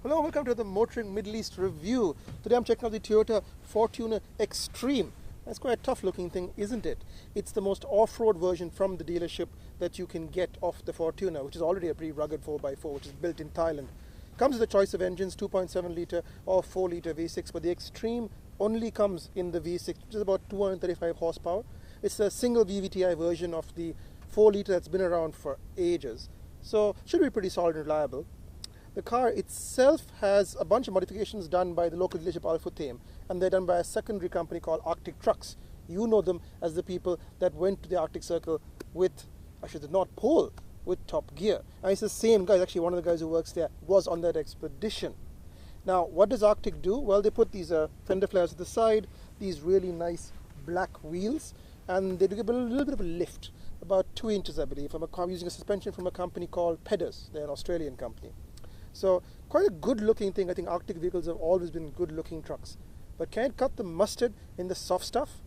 Hello, welcome to the Motoring Middle East review. Today I'm checking out the Toyota Fortuner Xtreme. That's quite a tough looking thing, isn't it? It's the most off-road version from the dealership that you can get off the Fortuner, which is already a pretty rugged 4x4, which is built in Thailand. Comes with a choice of engines, 2.7 litre or 4 litre V6, but the Xtreme only comes in the V6, which is about 235 horsepower. It's a single VVTi version of the 4 litre that's been around for ages. So should be pretty solid and reliable. The car itself has a bunch of modifications done by the local dealership Xtreme, and they're done by a secondary company called Arctic Trucks. You know them as the people that went to the Arctic Circle with, actually the North Pole, with Top Gear. And it's the same guy, actually one of the guys who works there was on that expedition. Now, what does Arctic do? Well, they put these Fender Flares at the side, these really nice black wheels, and they give a little bit of a lift, about 2 inches, I believe, from a car using a suspension from a company called Pedders. They're an Australian company. So quite a good looking thing. I think Arctic vehicles have always been good looking trucks. But can it cut the mustard in the soft stuff?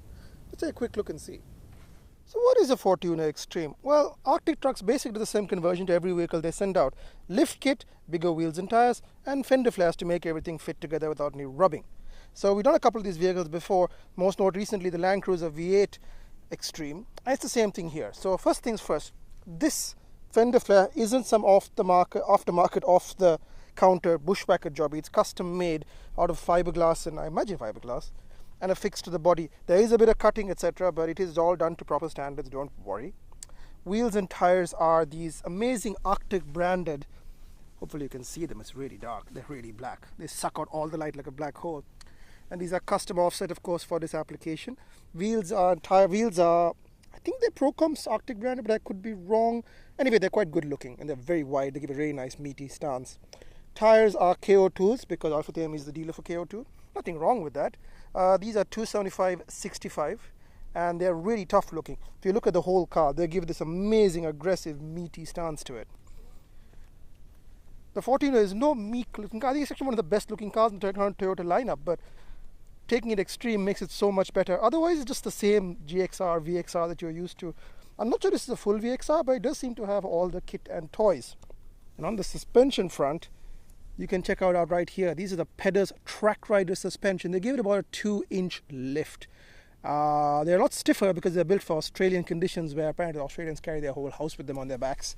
Let's take a quick look and see. So what is a Fortuner Xtreme? Well, Arctic Trucks basically do the same conversion to every vehicle they send out. Lift kit, bigger wheels and tires, and fender flares to make everything fit together without any rubbing. So we've done a couple of these vehicles before, most note recently the Land Cruiser V8 Xtreme. And it's the same thing here. So first things first, this fender flare isn't some aftermarket, off-the-counter bushwhacker job. It's custom made out of fiberglass, and I imagine fiberglass, and affixed to the body. There is a bit of cutting, etc., but it is all done to proper standards, don't worry. Wheels and tires are these amazing Arctic branded. Hopefully you can see them. It's really dark. They're really black. They suck out all the light like a black hole. And these are custom offset, of course, for this application. Tire wheels are, I think they're Procom's Arctic branded, but I could be wrong. Anyway, they're quite good looking and they're very wide. They give a very nice meaty stance. Tires are KO2s because Xtreme is the dealer for KO2. Nothing wrong with that. These are 275/65 and they're really tough looking. If you look at the whole car, they give this amazing, aggressive, meaty stance to it. The Fortuner is no meek looking car. I think it's actually one of the best looking cars in the Toyota lineup, but taking it Xtreme makes it so much better. Otherwise, it's just the same GXR, VXR that you're used to. I'm not sure this is a full VXR, but it does seem to have all the kit and toys. And on the suspension front, you can check out right here. These are the Pedders Track Rider suspension. They give it about a 2-inch lift. They're a lot stiffer because they're built for Australian conditions, where apparently Australians carry their whole house with them on their backs.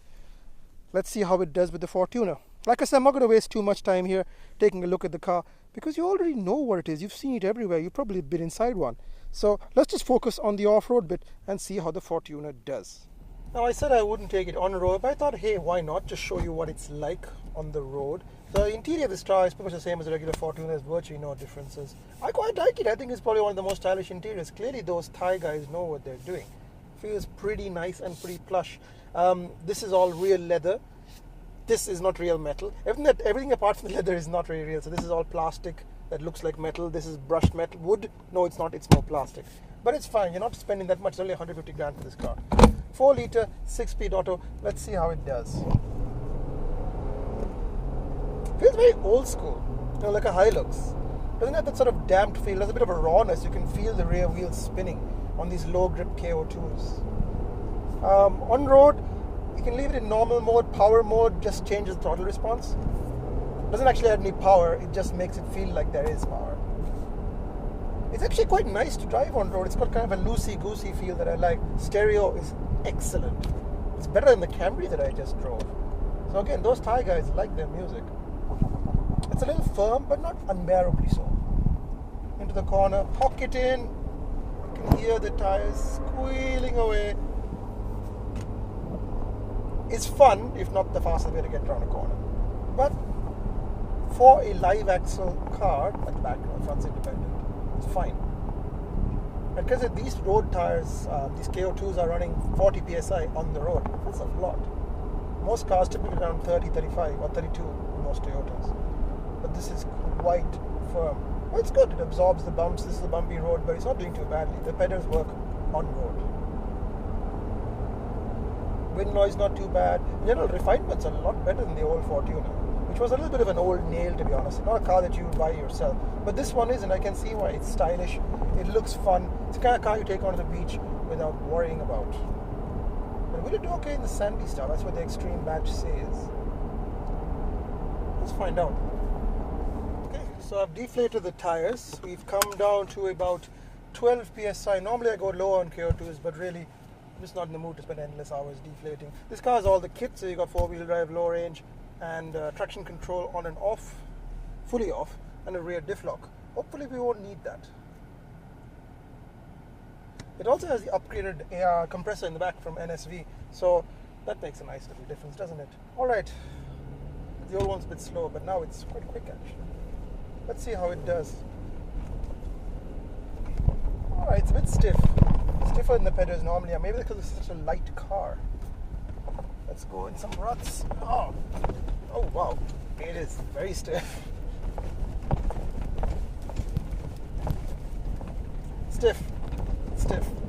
Let's see how it does with the Fortuner. Like I said, I'm not going to waste too much time here taking a look at the car because you already know what it is. You've seen it everywhere. You've probably been inside one. So let's just focus on the off-road bit and see how the Fortuner does. Now, I said I wouldn't take it on road, but I thought, hey, why not just show you what it's like on the road. The interior of this car is pretty much the same as a regular Fortuner. There's virtually no differences. I quite like it. I think it's probably one of the most stylish interiors. Clearly, those Thai guys know what they're doing. Feels pretty nice and pretty plush. This is all real leather. This is not real metal. Everything apart from the leather is not really real. So this is all plastic that looks like metal. This is brushed metal. Wood? No, it's not. It's more plastic. But it's fine. You're not spending that much. It's only 150 grand for this car. 4 litre, 6-speed auto. Let's see how it does. Feels very old school. You know, like a Hilux. Doesn't have that sort of damped feel. There's a bit of a rawness. You can feel the rear wheels spinning on these low grip KO2s. On road, you can leave it in normal mode. Power mode just changes the throttle response. Doesn't actually add any power, it just makes it feel like there is power. It's actually quite nice to drive on road. It's got kind of a loosey-goosey feel that I like. Stereo is excellent. It's better than the Camry that I just drove. So again, those Thai guys like their music. It's a little firm, but not unbearably so. Into the corner, pocket in. You can hear the tires squealing away. It's fun, if not the fastest way to get around a corner. But for a live axle car at the back, front's independent, it's fine. And because these road tires, these KO2s are running 40 psi on the road. That's a lot. Most cars typically around 30, 35 or 32 in most Toyotas. But this is quite firm. Well, it's good. It absorbs the bumps. This is a bumpy road, but it's not doing too badly. The pedals work on road. Wind noise not too bad. In general, refinement's a lot better than the old Fortuner, which was a little bit of an old nail, to be honest. Not a car that you would buy yourself. But this one is, and I can see why. It's stylish. It looks fun. It's the kind of car you take onto the beach without worrying about. But will it do okay in the sandy stuff? That's what the Xtreme badge says. Let's find out. So I've deflated the tires. We've come down to about 12 psi. Normally I go low on KO2s, but really I'm just not in the mood to spend endless hours deflating. This car has all the kits, so you got 4-wheel drive, low range, and traction control on and off, fully off, and a rear diff lock. Hopefully we won't need that. It also has the upgraded AR compressor in the back from NSV, so that makes a nice little difference, doesn't it? Alright, the old one's a bit slow, but now it's quite quick actually. Let's see how it does. Alright, it's a bit stiff. Stiffer than the pedals normally are. Maybe because it's such a light car. Let's go in some ruts. Oh wow. It is very stiff. Stiff.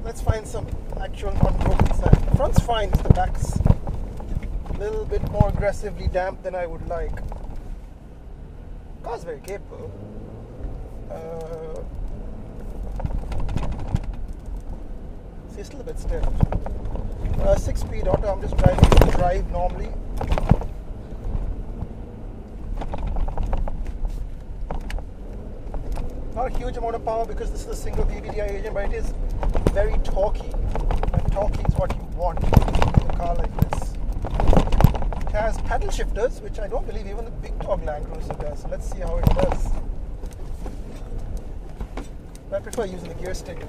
Let's find some actual unbroken sand. The front's fine, it's the back's a little bit more aggressively damp than I would like. The car's very capable. See, it's still a bit stiff. 6-speed auto, I'm just driving to drive normally. Not a huge amount of power because this is a single PVDI engine, but it is very torquey. And torquey is what you want in a car like this. It has paddle shifters, which I don't believe even the big dog Land Cruiser does. So let's see how it does. I prefer using the gear stick.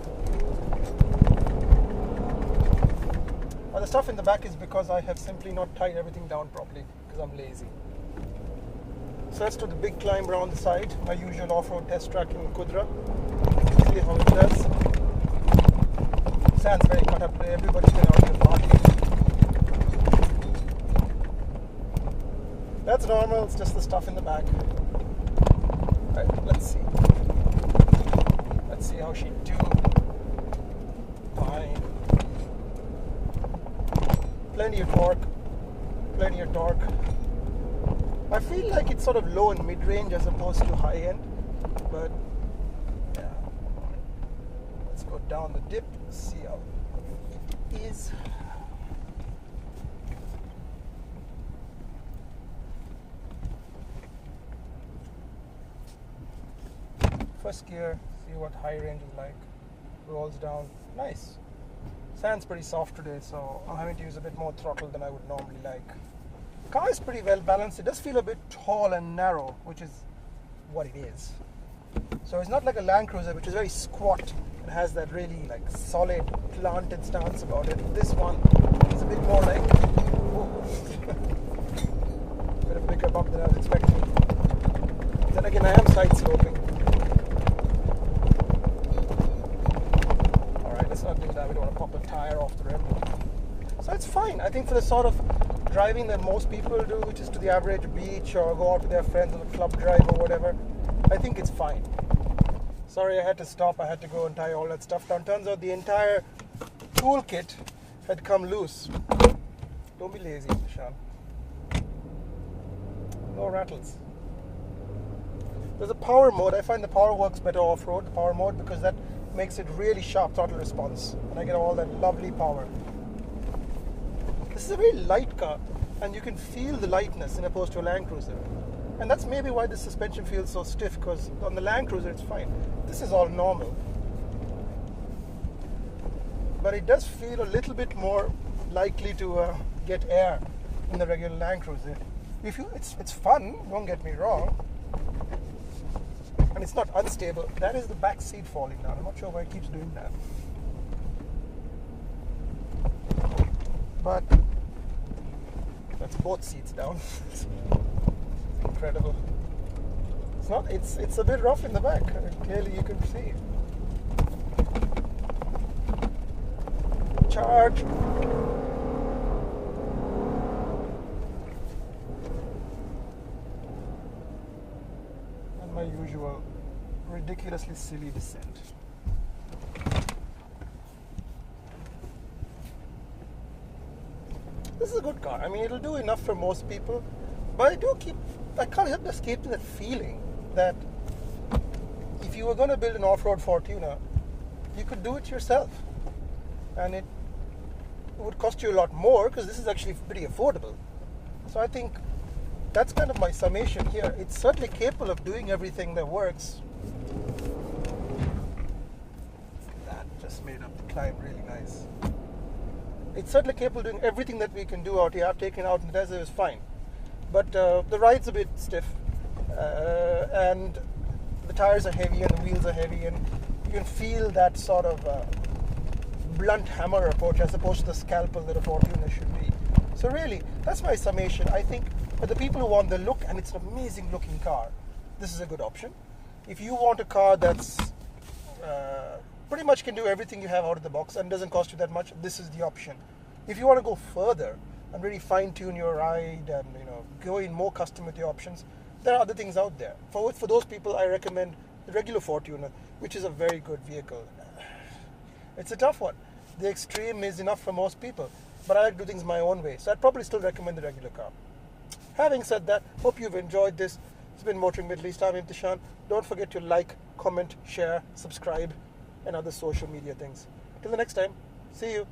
The stuff in the back is because I have simply not tied everything down properly because I'm lazy. So let's do the big climb around the side, my usual off-road test track in Kudra. See how it does. Sand's very cut up today, everybody's been out here partying. That's normal, it's just the stuff in the back. Right, let's see. Let's see how she do. Fine. Plenty of torque. I feel like it's sort of low and mid-range as opposed to high-end, but yeah. Let's go down the dip, see how it is. First gear, see what high range is like. Rolls down, nice. Sand's pretty soft today, so I'm having to use a bit more throttle than I would normally like. The car is pretty well balanced. It does feel a bit tall and narrow, which is what it is. So it's not like a Land Cruiser, which is very squat and has that really like solid planted stance about it. This one is a bit more like a bit of a bigger bump than I was expecting. Then again, I am side sloping. Let's not do that, we don't want to pop a tire off the rim. So it's fine. I think for the sort of driving that most people do, which is to the average beach or go out with their friends on a club drive or whatever, I think it's fine. Sorry, I had to stop, I had to go and tie all that stuff down. Turns out the entire toolkit had come loose. Don't be lazy, Imthishan. No rattles. There's a power mode. I find the power works better off-road, the power mode, because that makes it really sharp throttle response and I get all that lovely power. This is a very light car and you can feel the lightness in opposed to a Land Cruiser, and that's maybe why the suspension feels so stiff, because on the Land Cruiser it's fine. This is all normal, but it does feel a little bit more likely to get air in the regular Land Cruiser. It's fun, don't get me wrong, and it's not unstable. That is the back seat falling down. I'm not sure why it keeps doing that. But that's both seats down. It's incredible. It's a bit rough in the back. Clearly you can see. Charge. And my usual ridiculously silly descent. This is a good car. I mean, it'll do enough for most people, but I can't help escaping that feeling that if you were going to build an off-road Fortuner, you could do it yourself, and it would cost you a lot more because this is actually pretty affordable. So I think that's kind of my summation here. It's certainly capable of doing everything that works. That just made up the climb really nice. It's certainly capable of doing everything that we can do out here. I've taken out in the desert, it was fine. But the ride's a bit stiff, and the tires are heavy and the wheels are heavy, and you can feel that sort of blunt hammer approach as opposed to the scalpel that a Fortuner should be. So really, that's my summation. I think for the people who want the look, and it's an amazing looking car, this is a good option. If you want a car that's pretty much can do everything you have out of the box and doesn't cost you that much, this is the option. If you want to go further and really fine-tune your ride and go in more customized options, there are other things out there. For those people, I recommend the regular Fortuner, which is a very good vehicle. It's a tough one. The Xtreme is enough for most people, but I like to do things my own way, so I'd probably still recommend the regular car. Having said that, hope you've enjoyed this. It's been Motoring Middle East. I'm Imthishan. Don't forget to like, comment, share, subscribe, and other social media things. Till the next time, see you.